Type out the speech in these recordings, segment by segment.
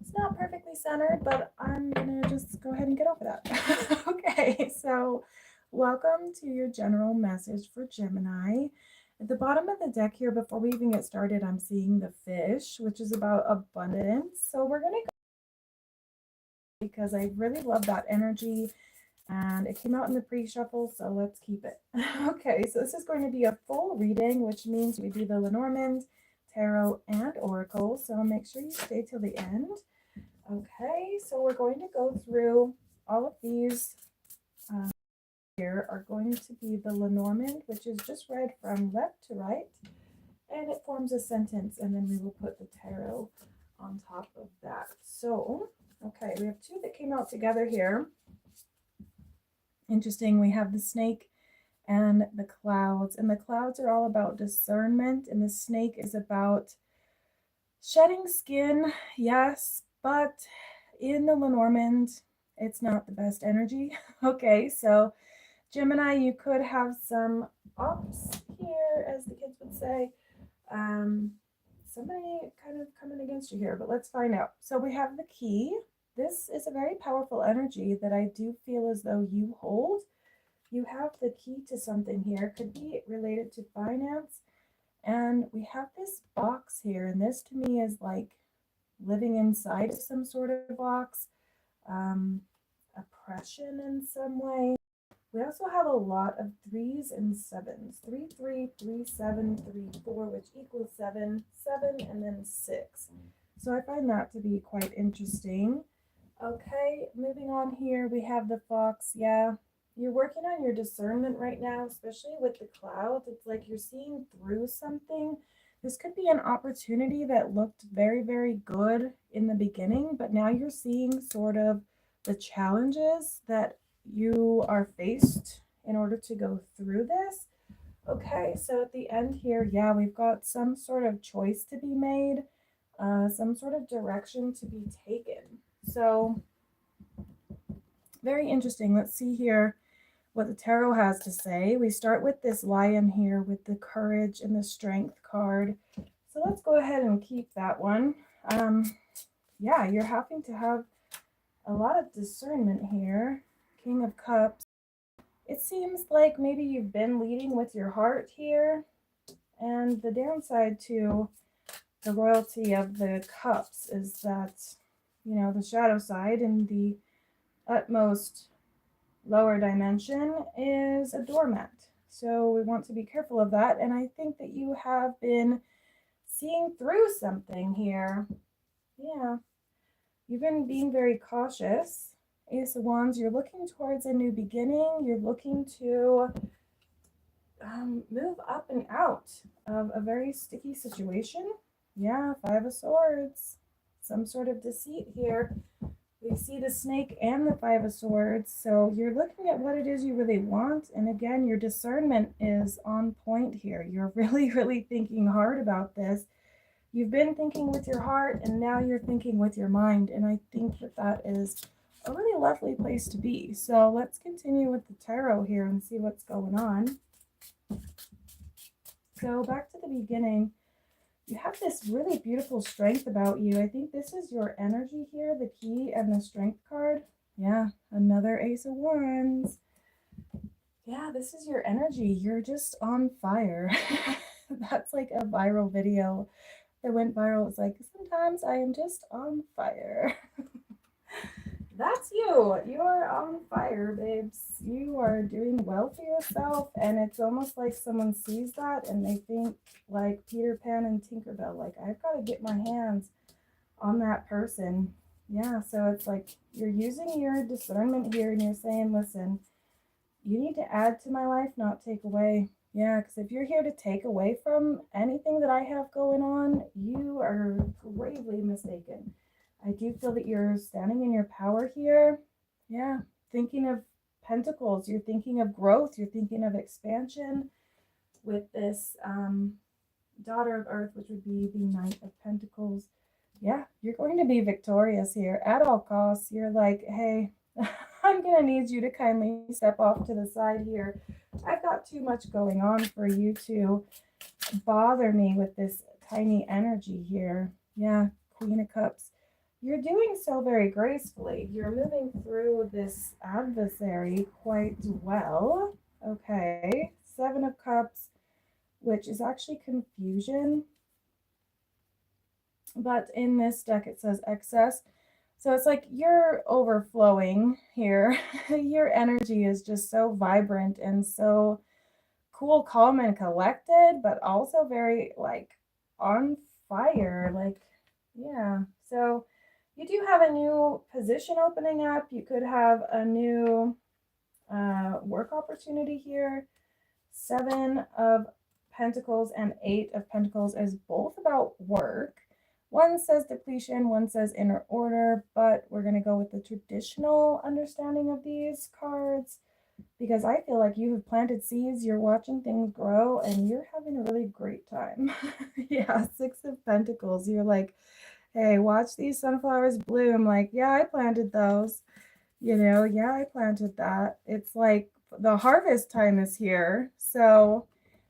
It's not perfectly centered, but I'm gonna just go ahead and get over that. Okay, so welcome to your general message for Gemini. At the bottom of the deck here, before we even get started, I'm seeing the fish, which is about abundance. So we're gonna go because I really love that energy and it came out in the pre-shuffle, so let's keep it. Okay, so this is going to be a full reading, which means we do the Lenormand, Tarot, and Oracle, so make sure you stay till the end. Okay, so we're going to go through all of these. Here are going to be the Lenormand, which is just read from left to right, and it forms a sentence, and then we will put the tarot on top of that. So, okay, we have two that came out together here. Interesting, we have the snake and the clouds, and the clouds are all about discernment, and the snake is about shedding skin, yes, but in the Lenormand, it's not the best energy. Okay, so Gemini, you could have some Opps here, as the kids would say. Somebody kind of coming against you here, but let's find out. So we have the key. This is a very powerful energy that I do feel as though you hold. You have the key to something here. Could be related to finance. And we have this box here, and this to me is like living inside of some sort of box, oppression in some way. We also have a lot of 3s and 7s. 3, 3, 3, 7, 3, 4, which equals 7, 7, and then 6. So I find that to be quite interesting. Okay, moving on here, we have the fox. Yeah, you're working on your discernment right now, especially with the clouds. It's like you're seeing through something. This could be an opportunity that looked very, very good in the beginning, but now you're seeing sort of the challenges that you are faced in order to go through this. Okay, so at the end here, yeah, we've got some sort of choice to be made, some sort of direction to be taken. So very interesting. Let's see here what the tarot has to say. We start with this lion here with the courage and the strength card. So let's go ahead and keep that one. Yeah, you're having to have a lot of discernment here. King of Cups. It seems like maybe you've been leading with your heart here. And the downside to the royalty of the cups is that, you know, the shadow side and the utmost lower dimension is a doormat. So we want to be careful of that. And I think that you have been seeing through something here. Yeah. You've been being very cautious. Ace of Wands, you're looking towards a new beginning. You're looking to move up and out of a very sticky situation. Yeah, Five of Swords. Some sort of deceit here. We see the snake and the Five of Swords. So you're looking at what it is you really want. And again, your discernment is on point here. You're really, really thinking hard about this. You've been thinking with your heart, and now you're thinking with your mind. And I think that that is a really lovely place to be. So let's continue with the tarot here and see what's going on. So back to the beginning, you have this really beautiful strength about you. I think this is your energy here, the key and the strength card. Yeah, another Ace of Wands. Yeah, this is your energy. You're just on fire. That's like a viral video that went viral. It's like, sometimes I am just on fire. That's you. You are on fire, babes. You are doing well for yourself, and it's almost like someone sees that and they think like Peter Pan and Tinkerbell, like, I've got to get my hands on that person. Yeah, so it's like you're using your discernment here and you're saying, listen, you need to add to my life, not take away. Yeah, because if you're here to take away from anything that I have going on, you are gravely mistaken. I do feel that you're standing in your power here. Yeah, thinking of pentacles, you're thinking of growth, you're thinking of expansion with this daughter of earth, which would be the Knight of Pentacles. Yeah, you're going to be victorious here at all costs. You're like, hey, I'm going to need you to kindly step off to the side here. I've got too much going on for you to bother me with this tiny energy here. Yeah, Queen of Cups. You're doing so very gracefully. You're moving through this adversary quite well. Okay. Seven of Cups, which is actually confusion. But in this deck, it says excess. So it's like you're overflowing here. Your energy is just so vibrant and so cool, calm, and collected, but also very like on fire. Like, yeah. So you do have a new position opening up. You could have a new work opportunity here. Seven of Pentacles and Eight of Pentacles is both about work. One says depletion, one says inner order, but we're going to go with the traditional understanding of these cards because I feel like you have planted seeds, you're watching things grow, and you're having a really great time. Yeah, Six of Pentacles. You're like, hey, watch these sunflowers bloom. Like, yeah, I planted those. Yeah, I planted that. It's like the harvest time is here. So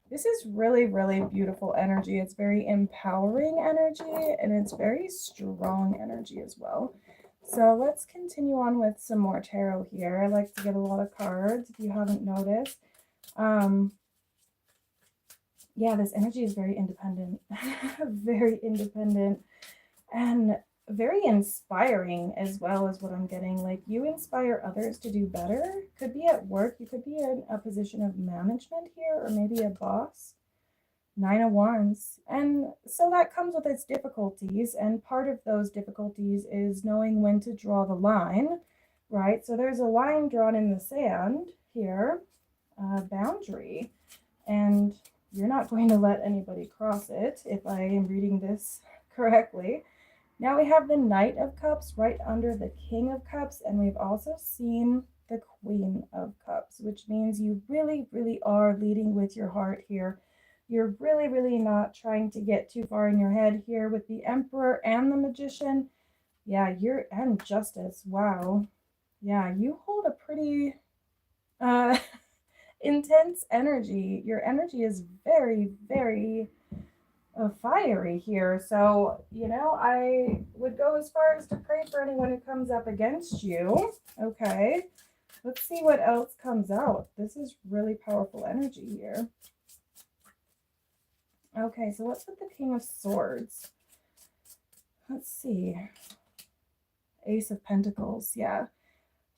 this is really, really beautiful energy. It's very empowering energy and it's very strong energy as well. So let's continue on with some more tarot here. I like to get a lot of cards if you haven't noticed. Yeah, this energy is very independent, very independent and very inspiring as well as what I'm getting. Like you inspire others to do better. Could be at work. You could be in a position of management here or maybe a boss. Nine of Wands. And so that comes with its difficulties. And part of those difficulties is knowing when to draw the line, right? So there's a line drawn in the sand here, boundary. And you're not going to let anybody cross it if I am reading this correctly. Now we have the Knight of Cups right under the King of Cups, and we've also seen the Queen of Cups, which means you really, really are leading with your heart here. You're really, really not trying to get too far in your head here with the Emperor and the Magician. Yeah, and Justice. Wow. Yeah, you hold a pretty intense energy. Your energy is very, very fiery here. So, I would go as far as to pray for anyone who comes up against you. Okay. Let's see what else comes out. This is really powerful energy here. Okay, so what's with the King of Swords? Let's see. Ace of Pentacles. Yeah.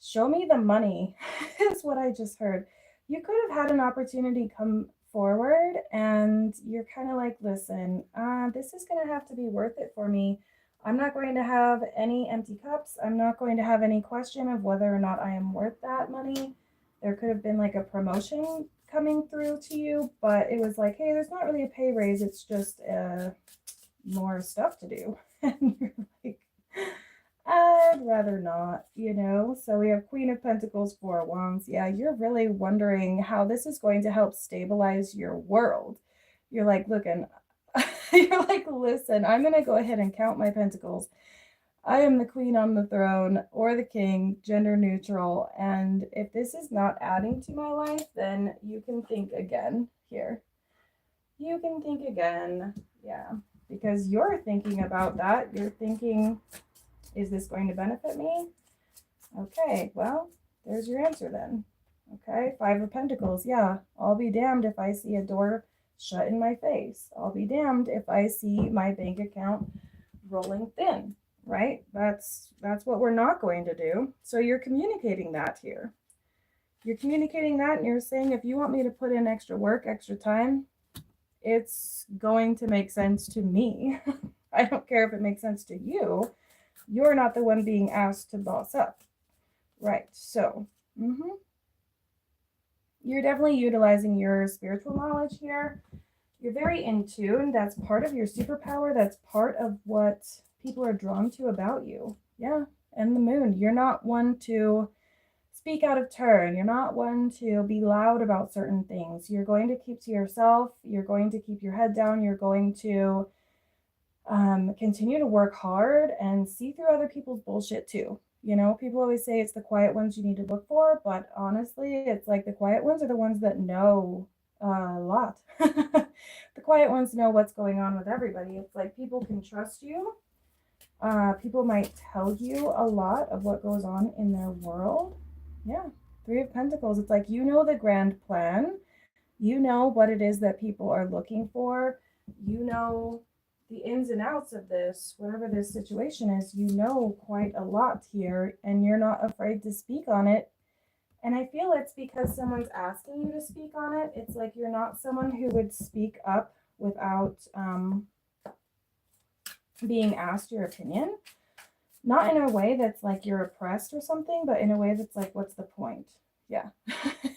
Show me the money is what I just heard. You could have had an opportunity come forward and you're kind of like, listen, this is going to have to be worth it for me. I'm not going to have any empty cups. I'm not going to have any question of whether or not I am worth that money. There could have been like a promotion coming through to you, but it was like, hey, there's not really a pay raise. It's just more stuff to do. And you're like, I'd rather not, So we have Queen of Pentacles, Four of Wands. Yeah, you're really wondering how this is going to help stabilize your world. You're like, you're like, listen, I'm going to go ahead and count my pentacles. I am the queen on the throne or the king, gender neutral. And if this is not adding to my life, then you can think again here. You can think again. Yeah, because you're thinking about that. You're thinking, is this going to benefit me? Okay, well, there's your answer then. Okay, Five of Pentacles. Yeah, I'll be damned if I see a door shut in my face. I'll be damned if I see my bank account rolling thin, right? That's what we're not going to do. So you're communicating that here. You're communicating that and you're saying, if you want me to put in extra work, extra time, it's going to make sense to me. I don't care if it makes sense to you. You're not the one being asked to boss up. Right. So, you're definitely utilizing your spiritual knowledge here. You're very in tune. That's part of your superpower. That's part of what people are drawn to about you. Yeah. And the moon. You're not one to speak out of turn. You're not one to be loud about certain things. You're going to keep to yourself. You're going to keep your head down. You're going to continue to work hard and see through other people's bullshit too. People always say it's the quiet ones you need to look for, but honestly, it's like the quiet ones are the ones that know a lot. The quiet ones know what's going on with everybody. It's like people can trust you People might tell you a lot of what goes on in their world. Yeah, Three of Pentacles. It's like, you know, the grand plan. You know what it is that people are looking for. You know the ins and outs of this, whatever this situation is. You know quite a lot here, and you're not afraid to speak on it. And I feel it's because someone's asking you to speak on it. It's like you're not someone who would speak up without being asked your opinion. Not in a way that's like you're oppressed or something, but in a way that's like, what's the point? Yeah.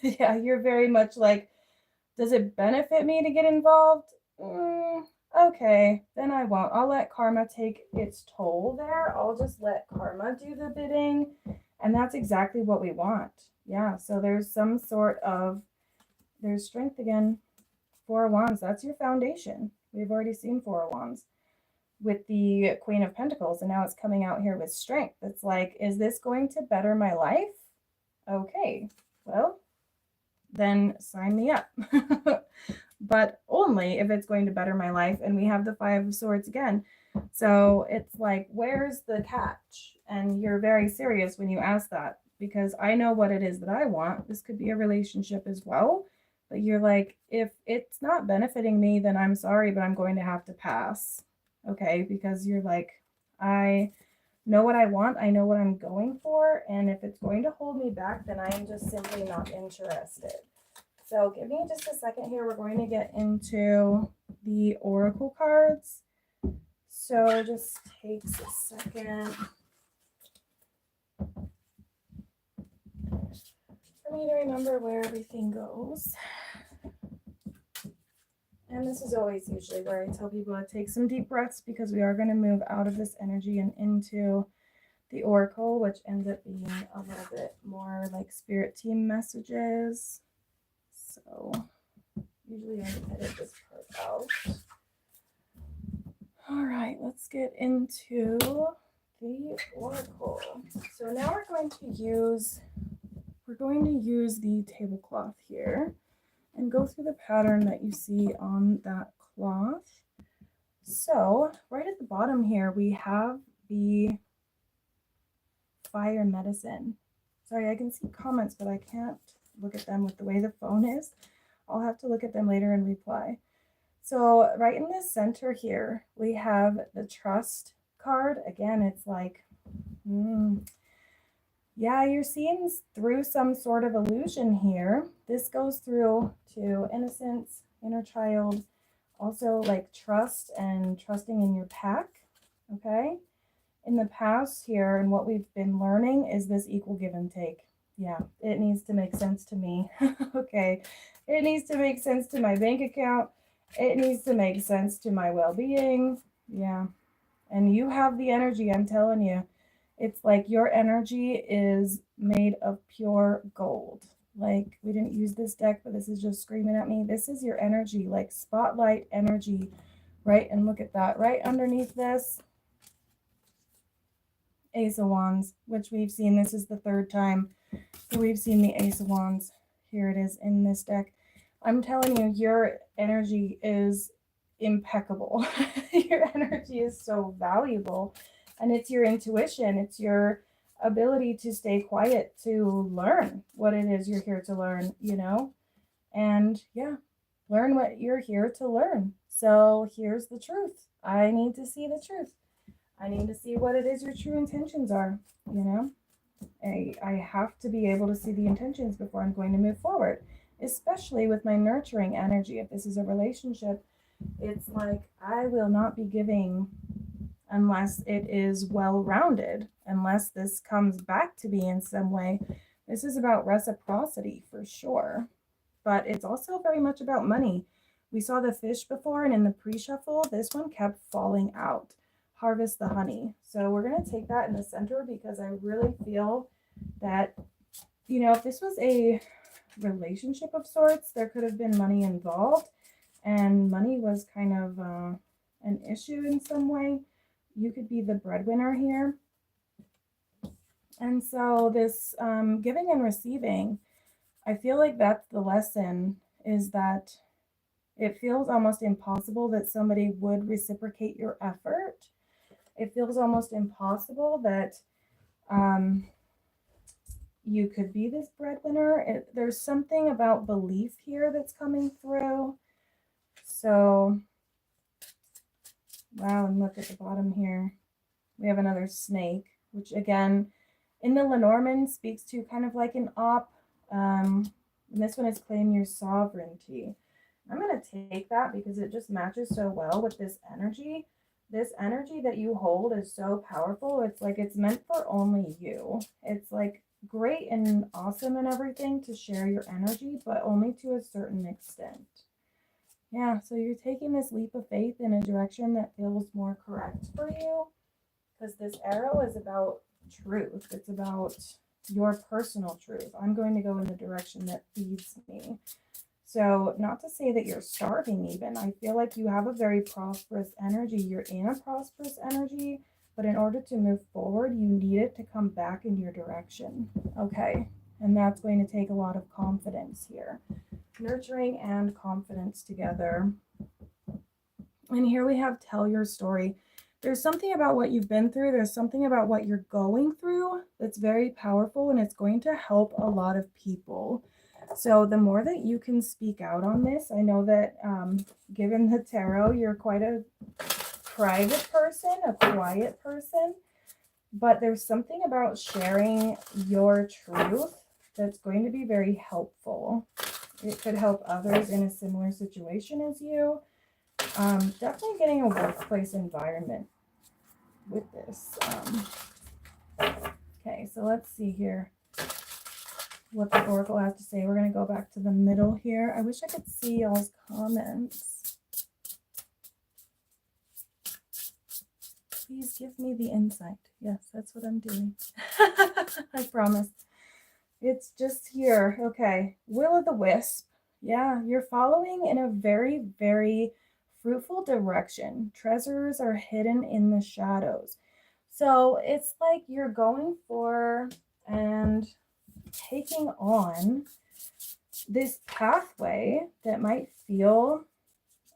Yeah, you're very much like, does it benefit me to get involved? Okay, then I won't. I'll let karma take its toll there. I'll just let karma do the bidding. And that's exactly what we want. Yeah, so there's some sort of, there's strength again. Four of Wands, that's your foundation. We've already seen Four of Wands with the Queen of Pentacles, and now it's coming out here with strength. It's like, is this going to better my life? Okay, well, then sign me up. But only if it's going to better my life. And we have the Five of Swords again. So it's like, where's the catch? And you're very serious when you ask that, because I know what it is that I want. This could be a relationship as well. But you're like, if it's not benefiting me, then I'm sorry, but I'm going to have to pass. Okay, because you're like, I know what I want, I know what I'm going for, and if it's going to hold me back, then I am just simply not interested. So give me just a second here. We're going to get into the oracle cards. So just takes a second for me to remember where everything goes. And this is always usually where I tell people to take some deep breaths, because we are going to move out of this energy and into the oracle, which ends up being a little bit more like spirit team messages. So usually I edit this part out. All right, let's get into the oracle. So now we're going to use the tablecloth here and go through the pattern that you see on that cloth. So right at the bottom here, we have the fire medicine. Sorry, I can see comments, but I can't look at them with the way the phone is. I'll have to look at them later and reply. So right in the center here, we have the trust card. Again, it's like, yeah, you're seeing through some sort of illusion here. This goes through to innocence, inner child, also like trust and trusting in your pack. Okay. In the past here, and what we've been learning is this equal give and take. Yeah, it needs to make sense to me. Okay. It needs to make sense to my bank account. It needs to make sense to my well-being. Yeah. And you have the energy, I'm telling you. It's like your energy is made of pure gold. Like, we didn't use this deck, but this is just screaming at me. This is your energy, like spotlight energy, right? And look at that. Right underneath this, Ace of Wands, which we've seen. This is the third time that we've seen the Ace of Wands. Here it is in this deck. I'm telling you, your energy is impeccable. Your energy is so valuable. And it's your intuition. It's your ability to stay quiet, to learn what it is you're here to learn, you know? And yeah, learn what you're here to learn. So here's the truth. I need to see the truth. I need to see what it is your true intentions are, you know? I have to be able to see the intentions before I'm going to move forward, especially with my nurturing energy. If this is a relationship, it's like I will not be giving unless it is well-rounded, unless this comes back to me in some way. This is about reciprocity for sure, but it's also very much about money. We saw the fish before, and in the pre-shuffle, this one kept falling out. Harvest the honey. So we're going to take that in the center, because I really feel that, you know, if this was a relationship of sorts, there could have been money involved, and money was kind of an issue in some way. You could be the breadwinner here. And so this giving and receiving, I feel like that's the lesson, is that it feels almost impossible that somebody would reciprocate your effort, it feels almost impossible that you could be this breadwinner. There's something about belief here that's coming through. So, wow, and look at the bottom here. We have another snake, which again, in the Lenormand speaks to kind of like an op. And this one is claim your sovereignty. I'm going to take that because it just matches so well with this energy. This energy that you hold is so powerful. It's like it's meant for only you. It's like great and awesome and everything to share your energy, but only to a certain extent. Yeah, so you're taking this leap of faith in a direction that feels more correct for you, because this arrow is about truth. It's about your personal truth. I'm going to go in the direction that feeds me. So not to say that you're starving even. I feel like you have a very prosperous energy. You're in a prosperous energy, but in order to move forward, you need it to come back in your direction. Okay, and that's going to take a lot of confidence here. Nurturing and confidence together. And here we have tell your story. There's something about what you've been through. There's something about what you're going through that's very powerful, and it's going to help a lot of people. So the more that you can speak out on this, I know that given the tarot, you're quite a private person, a quiet person, but there's something about sharing your truth that's going to be very helpful. It could help others in a similar situation as you. Definitely getting a workplace environment with this. Okay, so let's see here what the Oracle has to say. We're going to go back to the middle here. I wish I could see y'all's comments. Please give me the insight. Yes, that's what I'm doing. I promise. It's just here. Okay. Will-o'-the-wisp. Yeah, you're following in a very, very fruitful direction. Treasures are hidden in the shadows. So it's like you're going for and taking on this pathway that might feel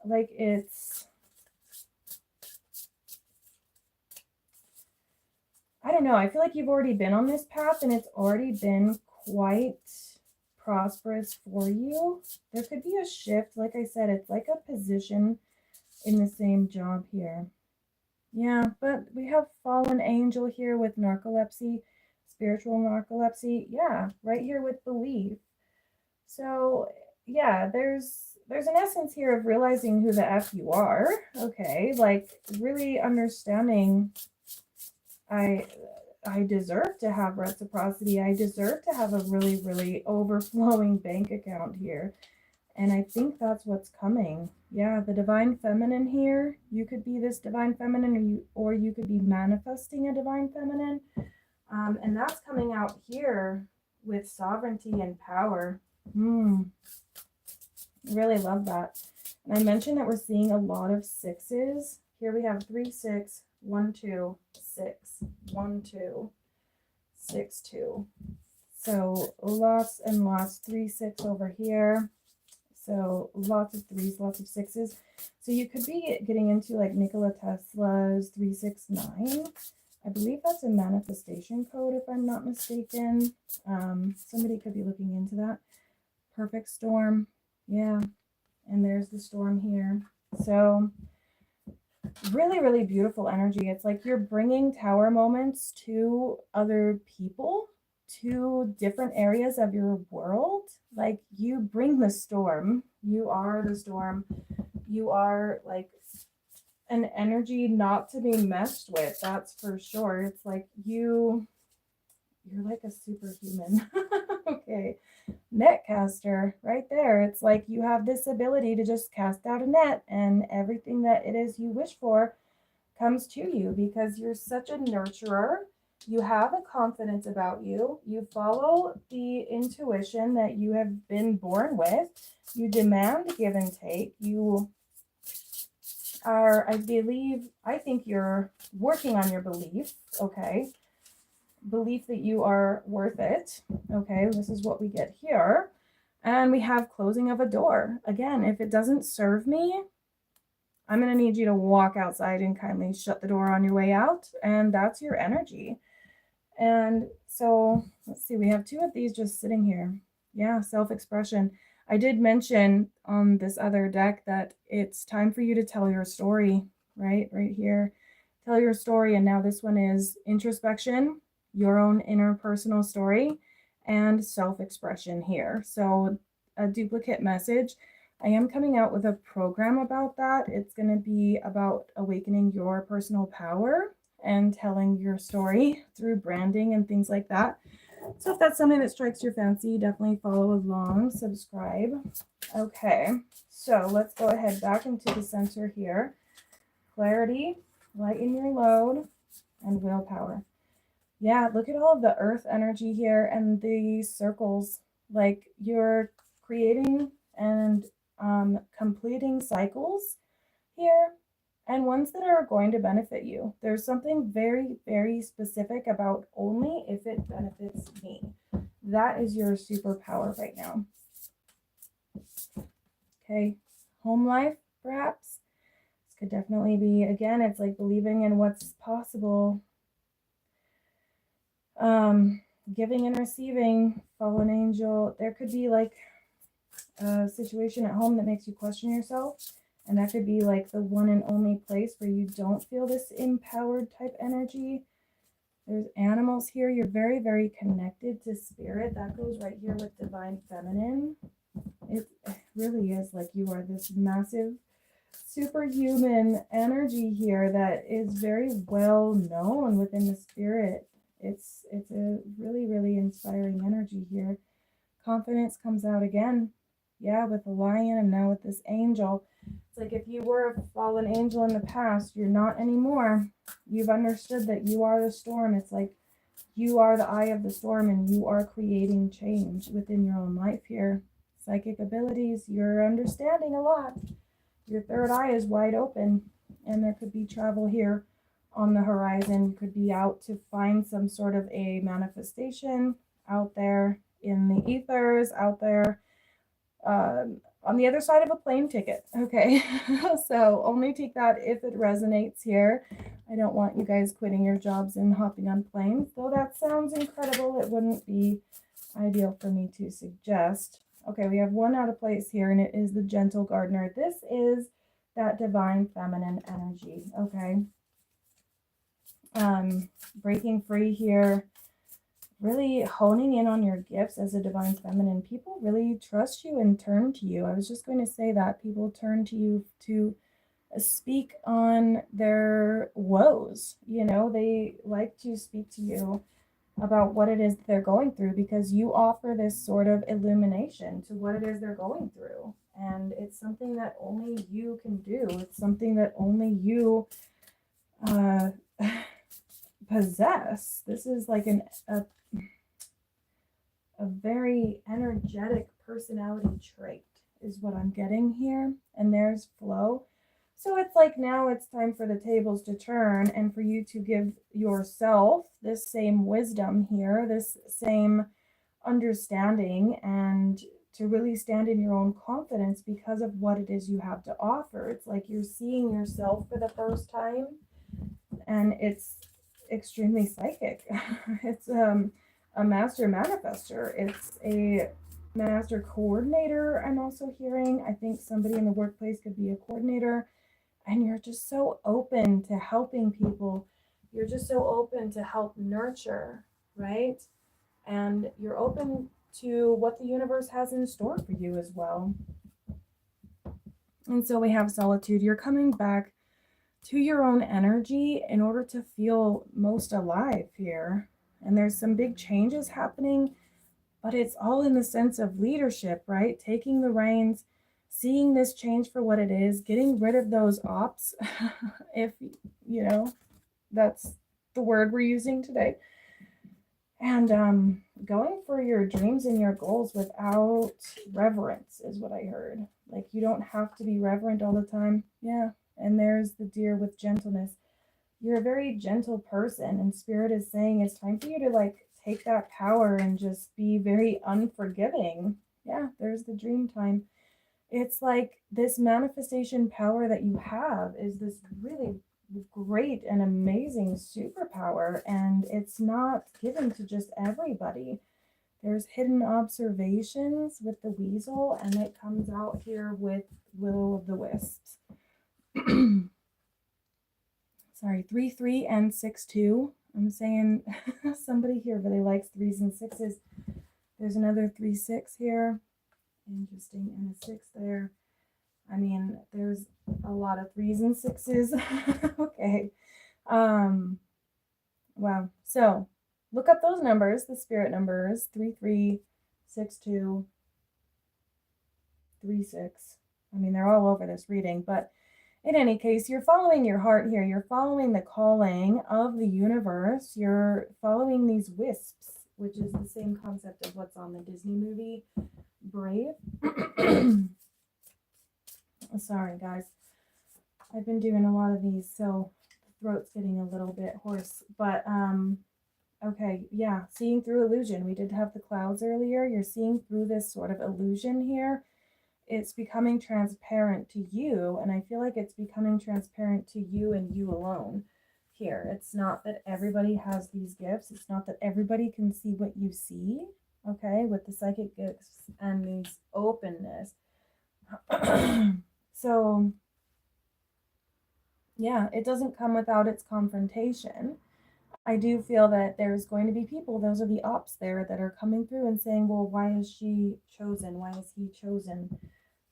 like it's, I don't know, I feel like you've already been on this path and it's already been quite prosperous for you. There could be a shift. Like I said, it's like a position in the same job here. Yeah, but we have fallen angel here with narcolepsy, spiritual narcolepsy. Yeah, right here with belief. So yeah, there's an essence here of realizing who the F you are. Okay, like really understanding I deserve to have reciprocity. I deserve to have a really, really overflowing bank account here. And I think that's what's coming. Yeah, the divine feminine here. You could be this divine feminine, or you could be manifesting a divine feminine. And that's coming out here with sovereignty and power. Really love that. And I mentioned that we're seeing a lot of sixes. Here we have 3, 6, 1, 2, 6, 1, 2, 6, 2. So lots and lots. 3, 6 over here. So lots of 3s, lots of 6s. So you could be getting into like Nikola Tesla's 369. I believe that's a manifestation code, if I'm not mistaken. Somebody could be looking into that. Perfect storm. Yeah. And there's the storm here. So really, really beautiful energy. It's like you're bringing tower moments to other people, to different areas of your world. Like you bring the storm. You are the storm. You are like an energy not to be messed with. That's for sure. It's like you're like a superhuman. Okay. Net caster right there. It's like you have this ability to just cast out a net and everything that it is you wish for comes to you because you're such a nurturer. You have a confidence about you. You follow the intuition that you have been born with. You demand give and take. You are, I think you're working on your belief, okay? Belief that you are worth it. Okay, this is what we get here. And we have closing of a door. Again, if it doesn't serve me, I'm going to need you to walk outside and kindly shut the door on your way out. And that's your energy. And so let's see, we have two of these just sitting here. Yeah, self-expression. I did mention on this other deck that it's time for you to tell your story, right? Right here. Tell your story. And now this one is introspection, your own interpersonal story, and self-expression here. So a duplicate message. I am coming out with a program about that. It's going to be about awakening your personal power and telling your story through branding and things like that. So if that's something that strikes your fancy, definitely follow along, subscribe. Okay, so let's go ahead back into the center here. Clarity, lighten your load, and willpower. Yeah, look at all of the earth energy here and the circles. Like you're creating and completing cycles here, and ones that are going to benefit you. There's something very, very specific about only if it benefits me. That is your superpower right now. Okay, home life, perhaps. This could definitely be, again, it's like believing in what's possible. Giving and receiving, fallen angel. There could be like a situation at home that makes you question yourself. And that could be like the one and only place where you don't feel this empowered type energy. There's animals here. You're very, very connected to spirit. That goes right here with divine feminine. It really is like you are this massive superhuman energy here that is very well known within the spirit. It's a really, really inspiring energy here. Confidence comes out again. Yeah, with the lion and now with this angel. It's like if you were a fallen angel in the past, you're not anymore. You've understood that you are the storm. It's like you are the eye of the storm and you are creating change within your own life here. Psychic abilities, you're understanding a lot. Your third eye is wide open and there could be travel here on the horizon. You could be out to find some sort of a manifestation out there in the ethers, out there on the other side of a plane ticket. Okay, so only take that if it resonates here. I don't want you guys quitting your jobs and hopping on planes, though that sounds incredible. It wouldn't be ideal for me to suggest. Okay, we have one out of place here, and it is the gentle gardener. This is that divine feminine energy. Okay, breaking free here. Really honing in on your gifts as a divine feminine. People really trust you and turn to you. I was just going to say that people turn to you to speak on their woes. You know, they like to speak to you about what it is they're going through because you offer this sort of illumination to what it is they're going through. And it's something that only you can do. It's something that only you possess. This is like a very energetic personality trait is what I'm getting here. And there's flow. So it's like now it's time for the tables to turn and for you to give yourself this same wisdom here, this same understanding, and to really stand in your own confidence because of what it is you have to offer. It's like you're seeing yourself for the first time and it's extremely psychic. It's a master manifester. It's a master coordinator. I'm also hearing, I think somebody in the workplace could be a coordinator, and you're just so open to helping people. You're just so open to help nurture, right? And you're open to what the universe has in store for you as well. And so we have solitude. You're coming back to your own energy in order to feel most alive here. And there's some big changes happening, but it's all in the sense of leadership, right? Taking the reins, seeing this change for what it is, getting rid of those Opps, if you know that's the word we're using today, and going for your dreams and your goals without reverence is what I heard. Like you don't have to be reverent all the time. Yeah. And there's the deer with gentleness. You're a very gentle person, and spirit is saying it's time for you to like take that power and just be very unforgiving. Yeah, there's the dream time. It's like this manifestation power that you have is this really great and amazing superpower, and it's not given to just everybody. There's hidden observations with the weasel, and it comes out here with Will of the Wisps. Sorry, 3 3 and 6 2. I'm saying somebody here really likes 3s and 6s. There's another 3 6 here. Interesting, and a 6 there. I mean, there's a lot of 3s and 6s. Okay. Wow. So look up those numbers, the spirit numbers: 3 3, 6 2, 3 6. I mean, they're all over this reading, but in any case, you're following your heart here. You're following the calling of the universe. You're following these wisps, which is the same concept of what's on the Disney movie Brave. Sorry, guys. I've been doing a lot of these, so the throat's getting a little bit hoarse. But, okay, yeah, seeing through illusion. We did have the clouds earlier. You're seeing through this sort of illusion here. It's becoming transparent to you, and I feel like it's becoming transparent to you and you alone here. It's not that everybody has these gifts. It's not that everybody can see what you see, okay, with the psychic gifts and these openness. So, yeah, it doesn't come without its confrontation. I do feel that there's going to be people, those are the Opps there, that are coming through and saying, well, why is she chosen? Why is he chosen?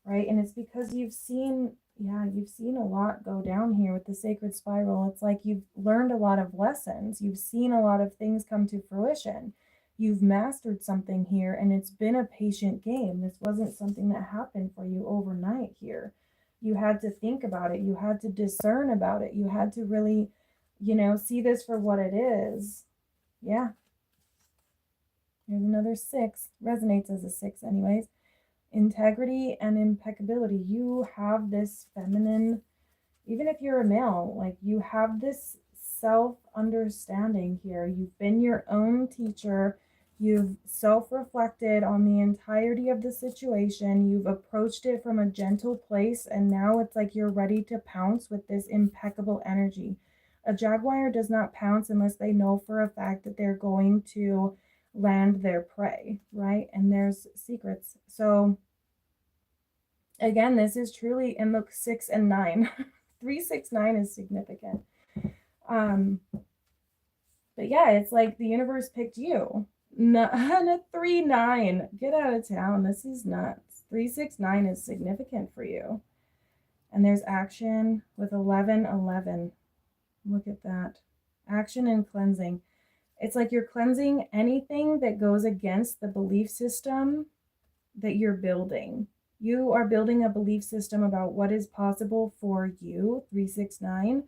Right? And it's because you've seen a lot go down here with the sacred spiral. It's like you've learned a lot of lessons. You've seen a lot of things come to fruition. You've mastered something here, and it's been a patient game. This wasn't something that happened for you overnight here. You had to think about it. You had to discern about it. You had to really, see this for what it is. Yeah. Here's another 6. Resonates as a 6 anyways. Integrity and impeccability. You have this feminine, even if you're a male, like you have this self-understanding here. You've been your own teacher. You've self-reflected on the entirety of the situation. You've approached it from a gentle place, and now it's like you're ready to pounce with this impeccable energy. A jaguar does not pounce unless they know for a fact that they're going to land their prey, right? And there's secrets. So again, this is truly, and look, 6 and 9. 3 6 9 is significant. But yeah, it's like the universe picked you. And a 3 9. Get out of town. This is nuts. 3 6 9 is significant for you. And there's action with 11 11. Look at that. Action and cleansing. It's like you're cleansing anything that goes against the belief system that you're building. You are building a belief system about what is possible for you, 3 6 9,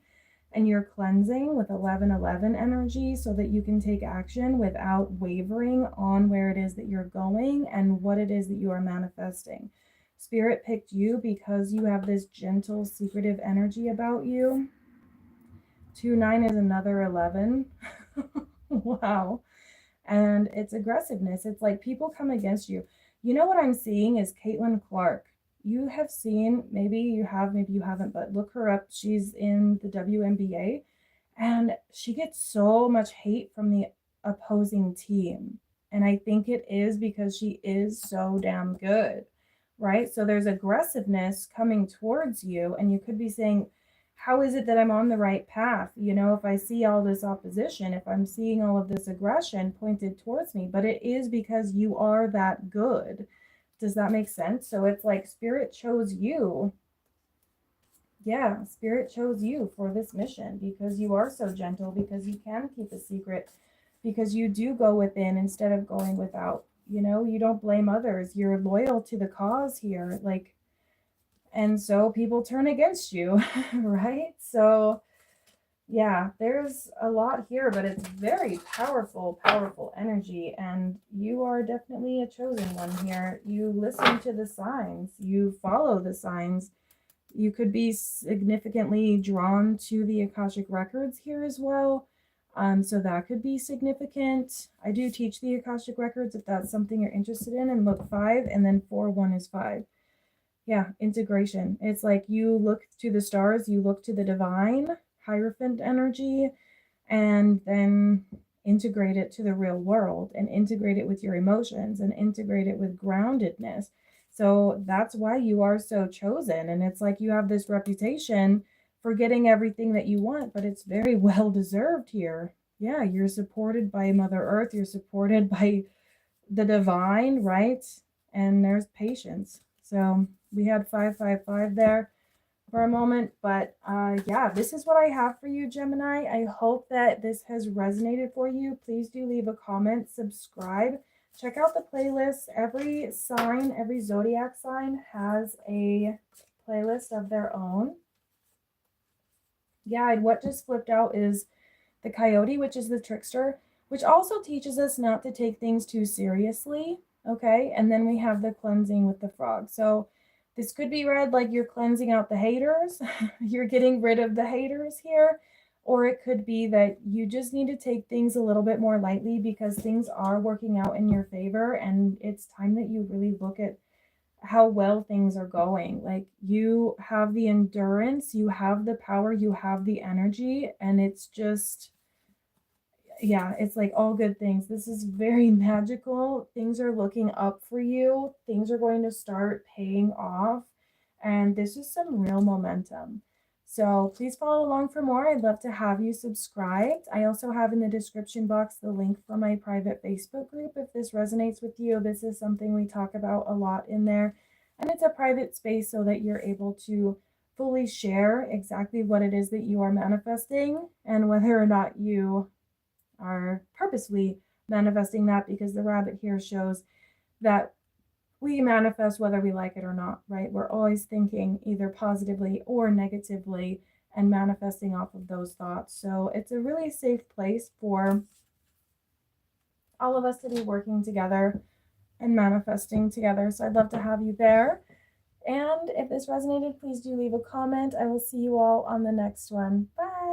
and you're cleansing with 11 11 energy so that you can take action without wavering on where it is that you're going and what it is that you are manifesting. Spirit picked you because you have this gentle, secretive energy about you. 2 9 is another 11. Wow. And it's aggressiveness. It's like people come against you. You know what I'm seeing is Caitlin Clark. You have seen, maybe you have, maybe you haven't, but look her up. She's in the WNBA, and she gets so much hate from the opposing team. And I think it is because she is so damn good, right? So there's aggressiveness coming towards you, and you could be saying, how is it that I'm on the right path? If I see all this opposition, if I'm seeing all of this aggression pointed towards me, but it is because you are that good. Does that make sense? So it's like Spirit chose you. Yeah, Spirit chose you for this mission because you are so gentle, because you can keep a secret, because you do go within instead of going without. You don't blame others. You're loyal to the cause here. And so people turn against you, right? So yeah, there's a lot here, but it's very powerful, powerful energy. And you are definitely a chosen one here. You listen to the signs, you follow the signs. You could be significantly drawn to the Akashic Records here as well. So that could be significant. I do teach the Akashic Records if that's something you're interested in. And look, 5 and then 4 1 is 5. Yeah, integration. It's like you look to the stars, you look to the divine, Hierophant energy, and then integrate it to the real world and integrate it with your emotions and integrate it with groundedness. So that's why you are so chosen. And it's like you have this reputation for getting everything that you want, but it's very well deserved here. Yeah, you're supported by Mother Earth, you're supported by the divine, right? And there's patience. So we had 555 there for a moment. But yeah, this is what I have for you, Gemini. I hope that this has resonated for you. Please do leave a comment, subscribe, check out the playlist. Every sign, every zodiac sign has a playlist of their own. Yeah, and what just flipped out is the coyote, which is the trickster, which also teaches us not to take things too seriously. Okay. And then we have the cleansing with the frog. So this could be read like you're cleansing out the haters, you're getting rid of the haters here. Or it could be that you just need to take things a little bit more lightly because things are working out in your favor. And it's time that you really look at how well things are going. Like you have the endurance, you have the power, you have the energy, and it's just, yeah, it's like all good things. This is very magical. Things are looking up for you, things are going to start paying off, and this is some real momentum. So please follow along for more. I'd love to have you subscribed. I also have in the description box the link for my private Facebook group. If this resonates with you, this is something we talk about a lot in there. And it's a private space so that you're able to fully share exactly what it is that you are manifesting and whether or not you are purposely manifesting that, because the rabbit here shows that we manifest whether we like it or not, right? We're always thinking either positively or negatively and manifesting off of those thoughts. So it's a really safe place for all of us to be working together and manifesting together. So I'd love to have you there. And if this resonated, please do leave a comment. I will see you all on the next one. Bye.